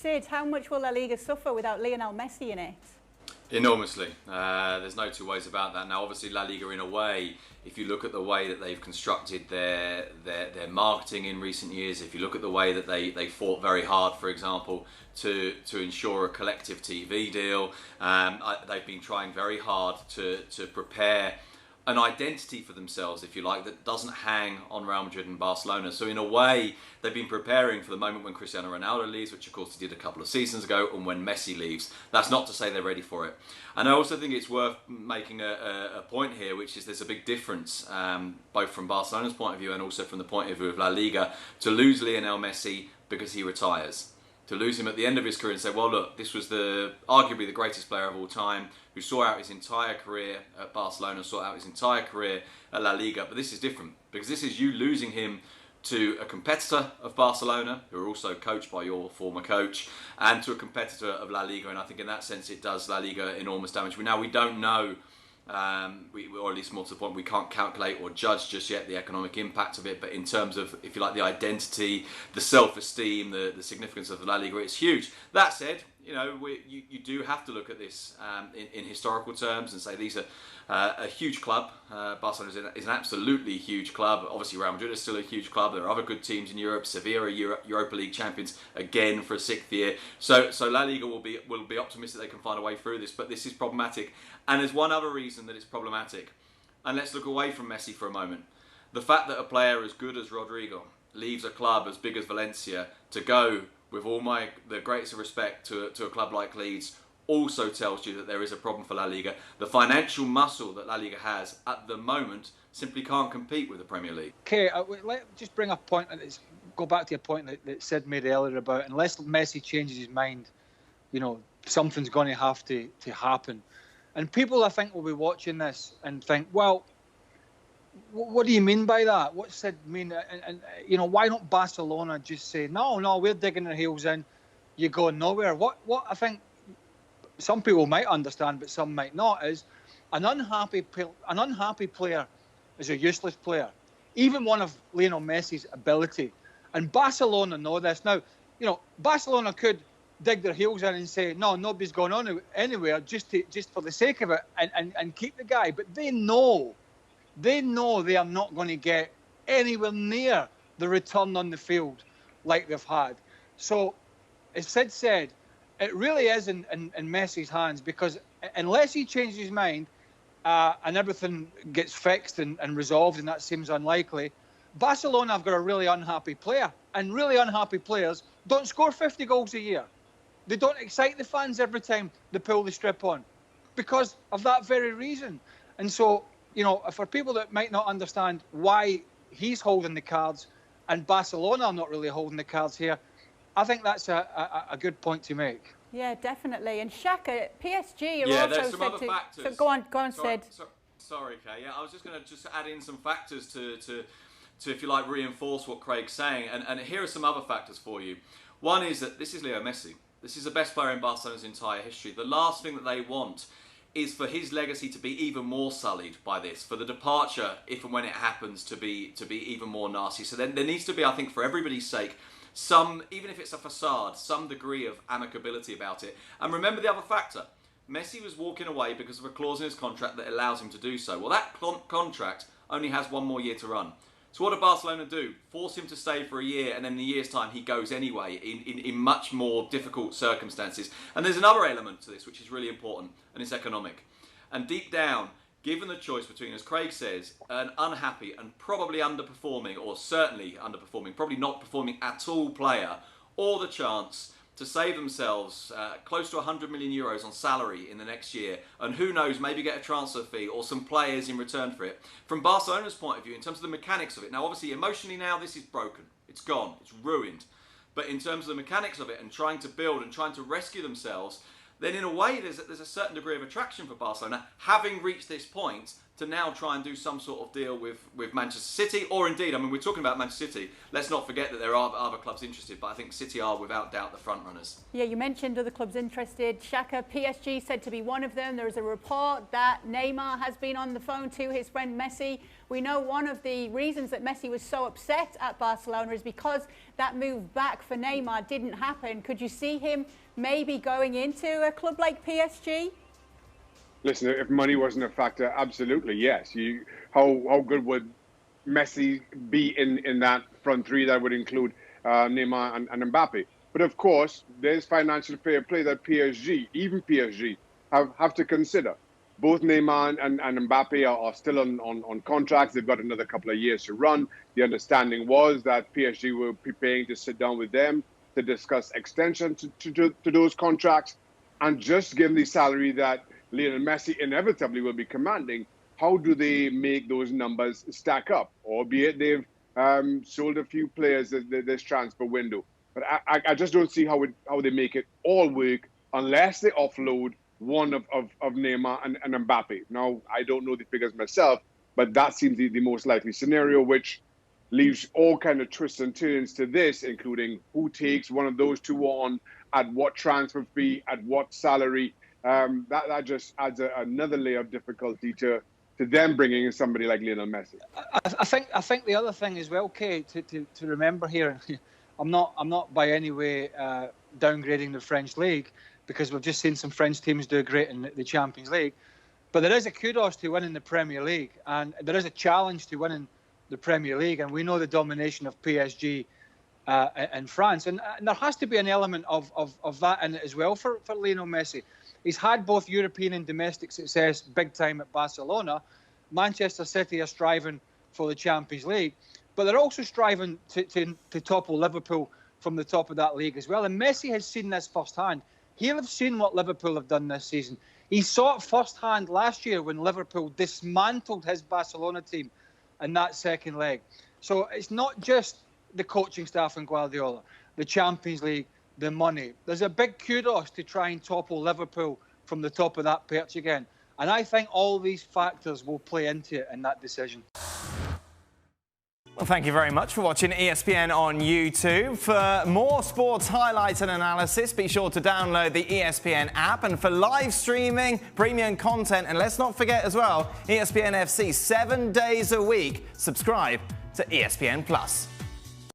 Sid, how much will La Liga suffer without Lionel Messi in it? Enormously. There's no two ways about that. Now, obviously, La Liga, in a way, if you look at the way that they've constructed their marketing in recent years, if you look at the way that they fought very hard, for example, to ensure a collective TV deal, they've been trying very hard to prepare an identity for themselves, if you like, that doesn't hang on Real Madrid and Barcelona. So in a way, they've been preparing for the moment when Cristiano Ronaldo leaves, which of course he did a couple of seasons ago, and when Messi leaves. That's not to say they're ready for it. And I also think it's worth making a point here, which is there's a big difference, both from Barcelona's point of view and also from the point of view of La Liga, to lose Lionel Messi because he retires. To lose him at the end of his career and say, well, look, this was arguably the greatest player of all time, who saw out his entire career at Barcelona, saw out his entire career at La Liga. But this is different, because this is you losing him to a competitor of Barcelona, who are also coached by your former coach, and to a competitor of La Liga. And I think in that sense it does La Liga enormous damage. Now, we don't know, or at least more to the point, we can't calculate or judge just yet the economic impact of it, but in terms of, if you like, the identity, the self-esteem, the significance of the La Liga, it's huge. That said, you know, you do have to look at this in historical terms and say these are a huge club. Barcelona is an absolutely huge club. Obviously, Real Madrid is still a huge club. There are other good teams in Europe. Sevilla are Europa League champions again for a sixth year. So La Liga will be optimistic they can find a way through this. But this is problematic. And there's one other reason that it's problematic. And let's look away from Messi for a moment. The fact that a player as good as Rodrigo leaves a club as big as Valencia to go, with all the greatest of respect, to a club like Leeds, also tells you that there is a problem for La Liga. The financial muscle that La Liga has at the moment simply can't compete with the Premier League. Okay, just bring up a point, go back to a point that Sid made earlier about unless Messi changes his mind, you know, something's going to have to happen. And people, I think, will be watching this and think, well, what do you mean by that? What's Sid mean? And you know, why don't Barcelona just say, no, we're digging our heels in, you're going nowhere? What I think some people might understand, but some might not, is an unhappy player is a useless player, even one of Lionel Messi's ability. And Barcelona know this. Now, you know, Barcelona could dig their heels in and say, no, nobody's going on anywhere, just for the sake of it, and keep the guy. But they know they are not going to get anywhere near the return on the field like they've had. So, as Sid said, it really is in Messi's hands, because unless he changes his mind and everything gets fixed and resolved, and that seems unlikely, Barcelona have got a really unhappy player. And really unhappy players don't score 50 goals a year. They don't excite the fans every time they pull the strip on, because of that very reason. And so, you know, for people that might not understand why he's holding the cards and Barcelona are not really holding the cards here, I think that's a good point to make. Yeah, definitely. And Shaka, PSG are also there's some other factors. So go on, Sid. Sorry, Kay. Yeah, I was just going to add in some factors to, if you like, reinforce what Craig's saying. And here are some other factors for you. One is that this is Leo Messi. This is the best player in Barcelona's entire history. The last thing that they want is for his legacy to be even more sullied by this, for the departure, if and when it happens, to be even more nasty. So then there needs to be, I think, for everybody's sake, some, even if it's a facade, some degree of amicability about it. And remember the other factor. Messi was walking away because of a clause in his contract that allows him to do so. Well, that contract only has one more year to run. So what do Barcelona do? Force him to stay for a year, and then in a year's time he goes anyway in much more difficult circumstances. And there's another element to this which is really important, and it's economic. And deep down, given the choice between, as Craig says, an unhappy and probably underperforming, or certainly underperforming, probably not performing at all player, or the chance to save themselves close to 100 million euros on salary in the next year, and who knows, maybe get a transfer fee or some players in return for it. From Barcelona's point of view, in terms of the mechanics of it, now obviously emotionally now this is broken, it's gone, it's ruined. But in terms of the mechanics of it and trying to build and trying to rescue themselves, then in a way there's a certain degree of attraction for Barcelona, having reached this point to now try and do some sort of deal with Manchester City, or indeed, I mean, we're talking about Manchester City. Let's not forget that there are other clubs interested, but I think City are without doubt the front runners. Yeah, you mentioned other clubs interested. Shaka, PSG said to be one of them. There is a report that Neymar has been on the phone to his friend Messi. We know one of the reasons that Messi was so upset at Barcelona is because that move back for Neymar didn't happen. Could you see him maybe going into a club like PSG? Listen, if money wasn't a factor, absolutely, yes. How good would Messi be in that front three that would include Neymar and Mbappe? But of course, there's financial fair play that even PSG, have to consider. Both Neymar and Mbappe are still on contracts. They've got another couple of years to run. The understanding was that PSG were preparing to sit down with them to discuss extension to those contracts. And just given the salary that Lionel Messi inevitably will be commanding, how do they make those numbers stack up? Albeit they've sold a few players this transfer window. But I just don't see how they make it all work unless they offload one of Neymar and Mbappe. Now, I don't know the figures myself, but that seems the most likely scenario, which leaves all kind of twists and turns to this, including who takes one of those two on, at what transfer fee, at what salary. That just adds another layer of difficulty to them bringing in somebody like Lionel Messi. I think the other thing as well, Kay, to remember here, I'm not by any way downgrading the French league, because we've just seen some French teams do great in the Champions League. But there is a kudos to winning the Premier League, and there is a challenge to winning the Premier League, and we know the domination of PSG in France, and there has to be an element of that in it as well for Lionel Messi. He's had both European and domestic success big time at Barcelona. Manchester City are striving for the Champions League, but they're also striving to topple Liverpool from the top of that league as well. And Messi has seen this firsthand. He'll have seen what Liverpool have done this season. He saw it firsthand last year when Liverpool dismantled his Barcelona team in that second leg. So it's not just the coaching staff in Guardiola, the Champions League, the money. There's a big kudos to try and topple Liverpool from the top of that perch again. And I think all these factors will play into it in that decision. Well, thank you very much for watching ESPN on YouTube. For more sports highlights and analysis, be sure to download the ESPN app. And for live streaming, premium content, and let's not forget as well, ESPN FC 7 days a week. Subscribe to ESPN Plus.